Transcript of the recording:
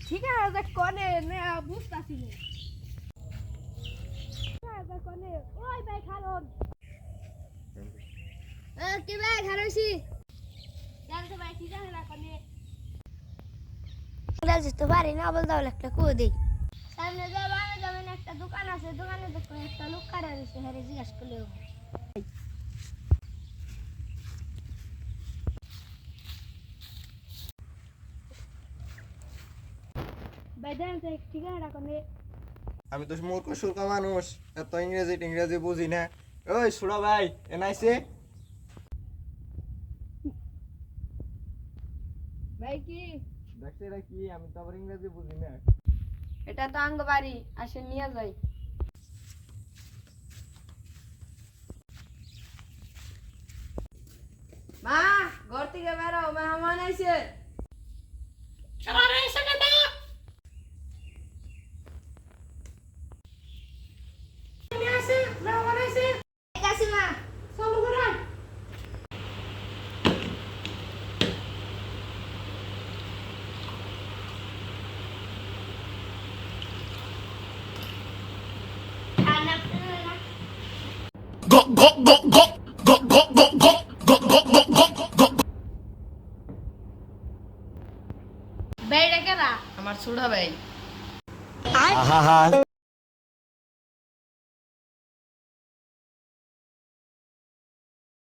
ঠিক আছে কোনে না বুঝতাছি না কোনে ওই ভাই খালন কি ভাই খারছি জানতে ভাই ঠিক আছে না কোনে তো পারি না বল দাও একটা কো দেই সামনে যে বাবা যাবেন একটা দোকান আছে দোকানে দেখো একটা লোক কাটা রয়েছে হ্যাঁ জিজ্ঞাস করলে ভাই দেন ঠিক আছে না কোনে আমি তো মূর্খ সুর্খ মানুষ, এত ইংরেজি বুঝি না। ওই সুরা ভাই এনাইছে ভাই কি দেখছে এটা কি? আমি তো আবার ইংরেজি বুঝি না। এটা তো আঙ্গ বাড়ি আসে নিয়ে যাই মা ঘর থেকে বেরো মেহমান আইছে আমার ছোট ভাই। আহা